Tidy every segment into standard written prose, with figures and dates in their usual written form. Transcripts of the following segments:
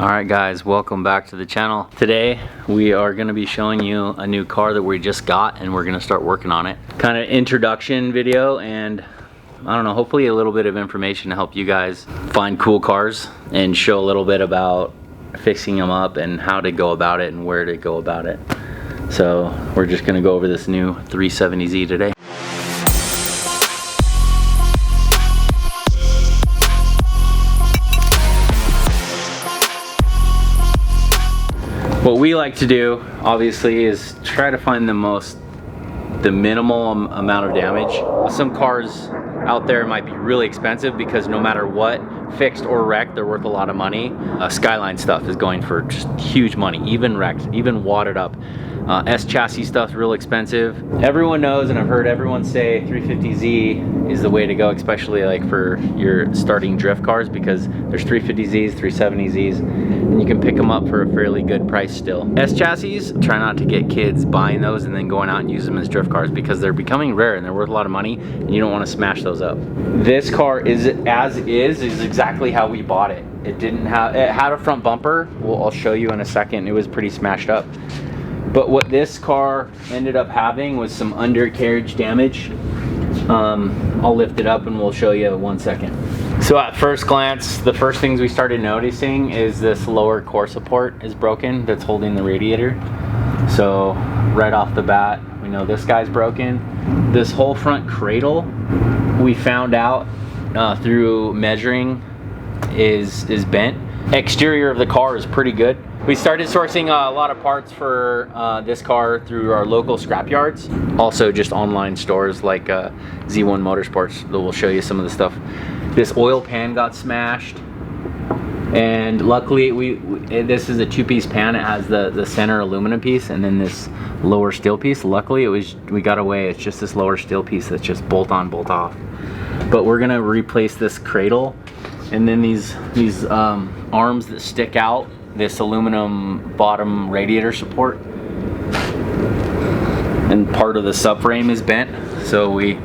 Alright guys, welcome back to the channel. Today we are going to be showing you a new car that we just got and we're going to start working on it. Kind of introduction video and I don't know, hopefully a little bit of information to help you guys find cool cars and show a little bit about fixing them up and how to go about it and where to go about it. So we're just going to go over this new 370Z today. What we like to do, obviously, is try to find the minimal amount of damage. Some cars out there might be really expensive because no matter what, fixed or wrecked, they're worth a lot of money. Skyline stuff is going for just huge money, even wrecked, even wadded up. S chassis stuff's real expensive. Everyone knows, and I've heard everyone say 350Z is the way to go, especially like for your starting drift cars, because there's 350Zs, 370Zs, and you can pick them up for a fairly good price still. S chassis, try not to get kids buying those and then going out and use them as drift cars because they're becoming rare and they're worth a lot of money and you don't want to smash those up. This car is exactly how we bought it. It had a front bumper. I'll show you in a second. It was pretty smashed up. But what this car ended up having was some undercarriage damage. I'll lift it up and we'll show you in 1 second. So at first glance, the first things we started noticing is this lower core support is broken that's holding the radiator. So right off the bat, we know this guy's broken. This whole front cradle, we found out through measuring is bent. Exterior of the car is pretty good. We started sourcing a lot of parts for this car through our local scrap yards. Also just online stores like Z1 Motorsports that will show you some of the stuff. This oil pan got smashed. And luckily this is a two-piece pan. It has the center aluminum piece and then this lower steel piece. Luckily we got away. It's just this lower steel piece that's just bolt on, bolt off. But we're gonna replace this cradle and then these arms that stick out, this aluminum bottom radiator support, and part of the subframe is bent, so we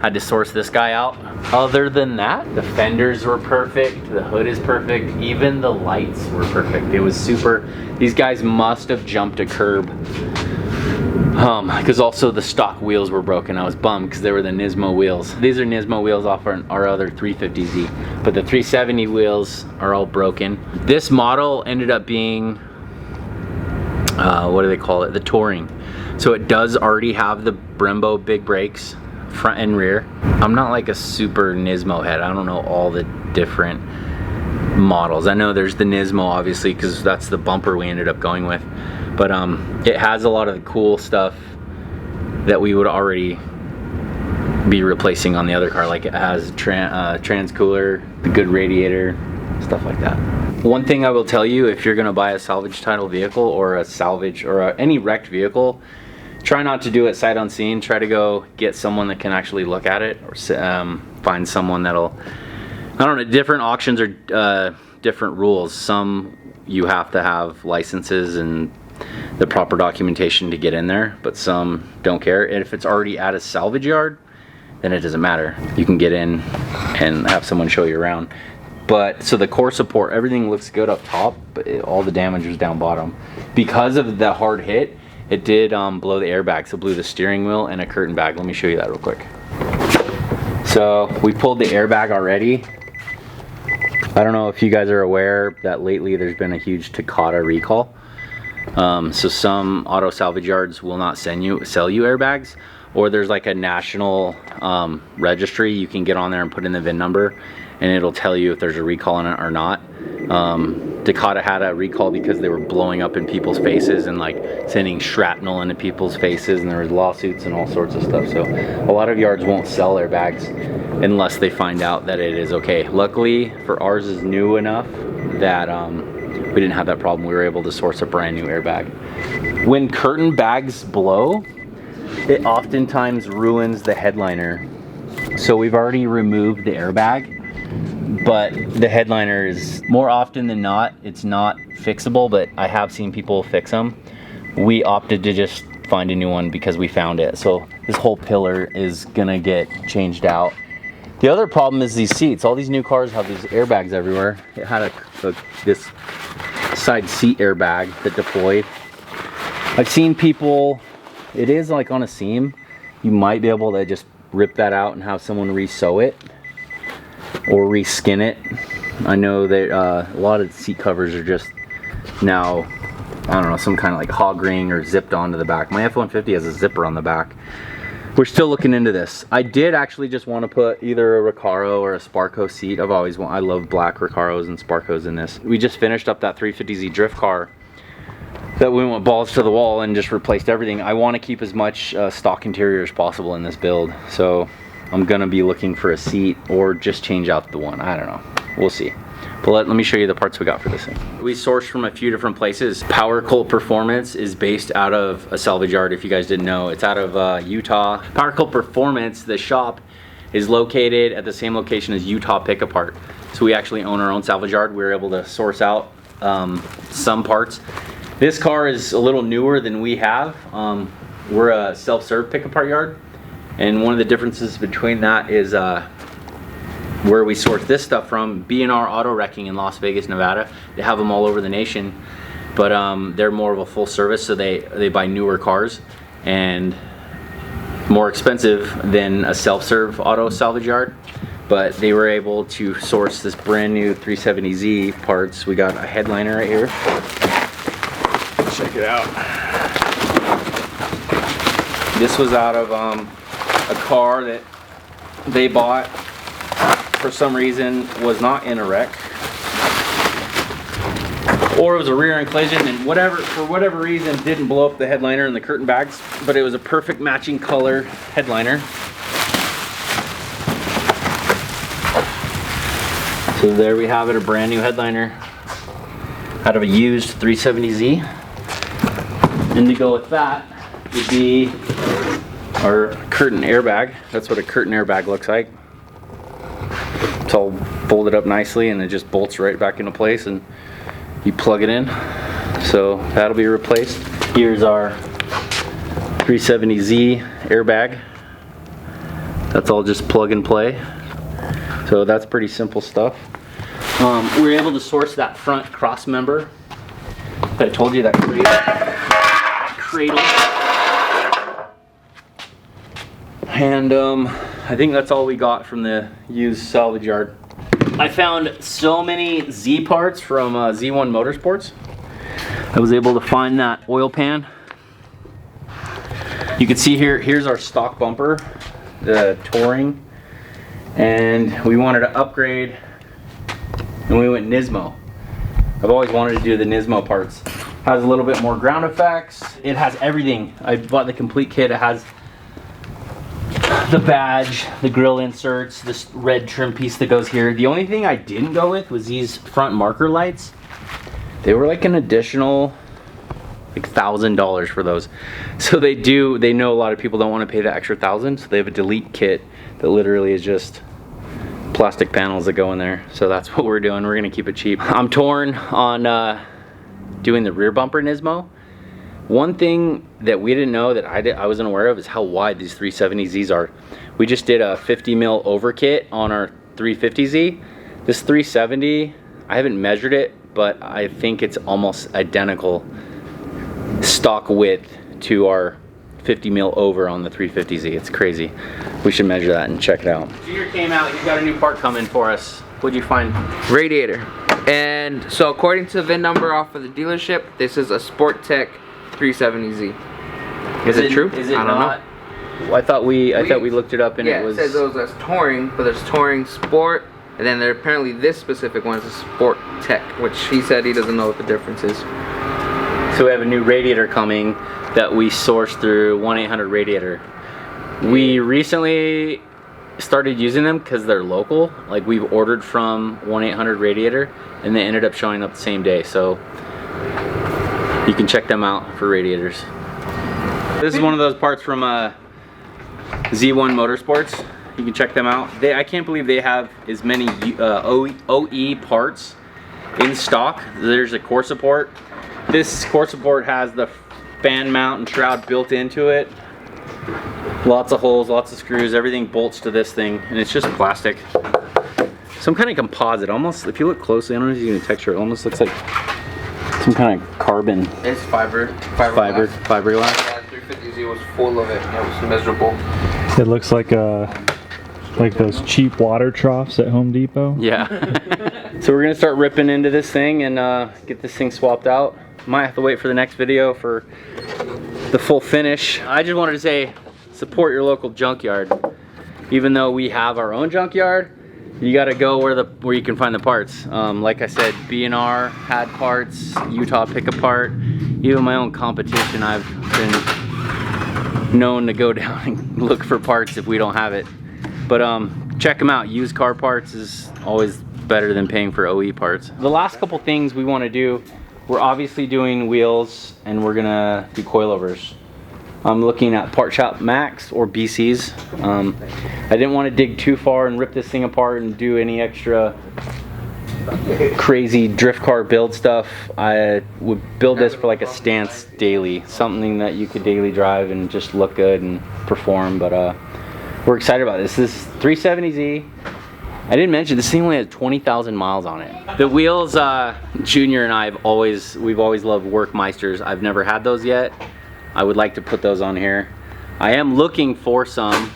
had to source this guy out. Other than that, the fenders were perfect, the hood is perfect, even the lights were perfect. It was super. These guys must have jumped a curb because also the stock wheels were broken. I was bummed because they were the Nismo wheels. These are Nismo wheels off our other 350Z, but the 370 wheels are all broken. This model ended up being, what do they call it? The Touring. So it does already have the Brembo big brakes, front and rear. I'm not like a super Nismo head. I don't know all the different models. I know there's the Nismo obviously because that's the bumper we ended up going with. But it has a lot of the cool stuff that we would already be replacing on the other car. Like it has trans cooler, the good radiator, stuff like that. One thing I will tell you, if you're gonna buy a salvage title vehicle or a salvage or any wrecked vehicle, try not to do it sight unseen. Try to go get someone that can actually look at it, or find someone that'll, I don't know, different auctions are different rules. Some you have to have licenses and the proper documentation to get in there, but some don't care. And if it's already at a salvage yard, then it doesn't matter. You can get in and have someone show you around. But so the core support, everything looks good up top, but all the damage was down bottom. Because of the hard hit, it did blow the airbags. So it blew the steering wheel and a curtain bag. Let me show you that real quick. So we pulled the airbag already. I don't know if you guys are aware that lately there's been a huge Takata recall. So some auto salvage yards will not sell you airbags, or there's like a national registry you can get on there and put in the VIN number and it'll tell you if there's a recall on it or not. Takata had a recall because they were blowing up in people's faces and like sending shrapnel into people's faces, and there was lawsuits and all sorts of stuff. So a lot of yards won't sell airbags unless they find out that it is okay. Luckily for ours is new enough that we didn't have that problem. We were able to source a brand new airbag. When curtain bags blow, it oftentimes ruins the headliner. So we've already removed the airbag, but the headliner is, more often than not, it's not fixable, but I have seen people fix them. We opted to just find a new one because we found it. So this whole pillar is gonna get changed out. The other problem is these seats. All these new cars have these airbags everywhere. It had this side seat airbag that deployed. I've seen people, it is like on a seam. You might be able to just rip that out and have someone re-sew it or reskin it. I know that a lot of seat covers are just now, I don't know, some kind of like hog ring or zipped onto the back. My F-150 has a zipper on the back. We're still looking into this. I did actually just want to put either a Recaro or a Sparco seat. I love black Recaros and Sparcos in this. We just finished up that 350Z drift car that we went balls to the wall and just replaced everything. I want to keep as much stock interior as possible in this build. So I'm gonna be looking for a seat or just change out the one. I don't know, we'll see. But let me show you the parts we got for this thing. We sourced from a few different places. Power Cult Performance is based out of a salvage yard, if you guys didn't know. It's out of Utah. Power Cult Performance, the shop, is located at the same location as Utah Pick Apart. So we actually own our own salvage yard. We were able to source out some parts. This car is a little newer than we have. We're a self-serve pick apart yard. And one of the differences between that is where we source this stuff from. B&R Auto Wrecking in Las Vegas, Nevada. They have them all over the nation, but they're more of a full service, so they buy newer cars and more expensive than a self-serve auto salvage yard. But they were able to source this brand new 370Z parts. We got a headliner right here. Check it out. This was out of a car that they bought, for some reason was not in a wreck, or it was a rear end collision, and for whatever reason didn't blow up the headliner and the curtain bags, but it was a perfect matching color headliner. So there we have it, a brand new headliner out of a used 370Z. And to go with that would be our curtain airbag. That's what a curtain airbag looks like. It's all folded up nicely and it just bolts right back into place and you plug it in. So that'll be replaced. Here's our 370Z airbag. That's all just plug and play. So that's pretty simple stuff. We were able to source that front cross member that I told you, that cradle. And I think that's all we got from the used salvage yard. I found so many Z parts from Z1 Motorsports. I was able to find that oil pan. You can see here's our stock bumper, the Touring. And we wanted to upgrade and we went Nismo. I've always wanted to do the Nismo parts. Has a little bit more ground effects. It has everything. I bought the complete kit. It has the badge, the grill inserts, this red trim piece that goes here. The only thing I didn't go with was these front marker lights. They were like an additional like $1,000 for those. So they know a lot of people don't want to pay the extra $1,000, so they have a delete kit that literally is just plastic panels that go in there. So that's what we're doing. We're gonna keep it cheap. I'm torn on doing the rear bumper Nismo. One thing that we didn't know that I wasn't aware of is how wide these 370Zs are. We just did a 50 mil over kit on our 350Z. This 370, I haven't measured it, but I think it's almost identical stock width to our 50 mil over on the 350Z. It's crazy. We should measure that and check it out. Junior came out, he's got a new part coming for us. What'd you find? Radiator. And so according to the VIN number off of the dealership, this is a Sport Tech 370Z. Is it true? Is it I don't know. I thought we looked it up and it was. Yeah, it says those as Touring, but there's Touring Sport, and then there apparently this specific one is a Sport Tech, which he said he doesn't know what the difference is. So we have a new radiator coming that we sourced through 1-800-Radiator. We recently started using them because they're local. Like we've ordered from 1-800-Radiator and they ended up showing up the same day. So you can check them out for radiators. This is one of those parts from Z1 Motorsports. You can check them out. I can't believe they have as many OE parts in stock. There's a core support. This core support has the fan mount and shroud built into it. Lots of holes, lots of screws, everything bolts to this thing, and it's just plastic. Some kind of composite, almost, if you look closely, I don't know if you can texture, it almost looks like Some kind of carbon. It's fiberglass. Fiberglass. 350Z was full of it. It was miserable. It looks like those cheap water troughs at Home Depot. Yeah. So we're gonna start ripping into this thing and get this thing swapped out. Might have to wait for the next video for the full finish. I just wanted to say, support your local junkyard. Even though we have our own junkyard, you gotta go where you can find the parts. Like I said, B&R had parts, Utah Pick Apart. Even my own competition, I've been known to go down and look for parts if we don't have it. But check them out. Used car parts is always better than paying for OE parts. The last couple things we want to do, we're obviously doing wheels and we're gonna do coilovers. I'm looking at Part Shop Max or BC's. I didn't want to dig too far and rip this thing apart and do any extra crazy drift car build stuff. I would build this for like a stance daily, something that you could daily drive and just look good and perform. But we're excited about this. This is 370Z. I didn't mention this thing only has 20,000 miles on it. The wheels, Junior and I we've always loved Workmeisters. I've never had those yet. I would like to put those on here. I am looking for some.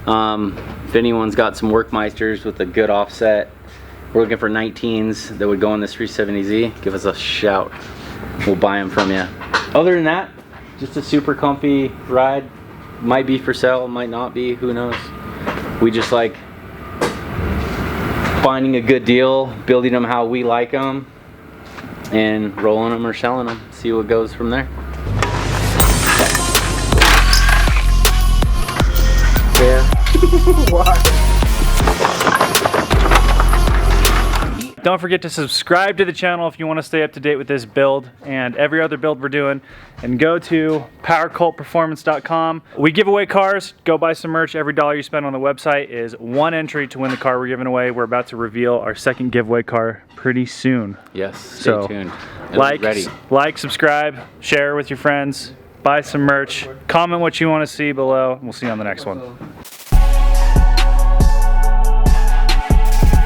If anyone's got some Workmeisters with a good offset, we're looking for 19s that would go on this 370Z, give us a shout. We'll buy them from you. Other than that, just a super comfy ride. Might be for sale, might not be, who knows. We just like finding a good deal, building them how we like them, and rolling them or selling them. See what goes from there. Yeah. Why? Don't forget to subscribe to the channel if you want to stay up to date with this build and every other build we're doing. And go to powercultperformance.com. We give away cars. Go buy some merch. Every dollar you spend on the website is one entry to win the car we're giving away. We're about to reveal our second giveaway car pretty soon. Yes, stay tuned. Like, subscribe, share with your friends, buy some merch, comment what you want to see below, and we'll see you on the next one.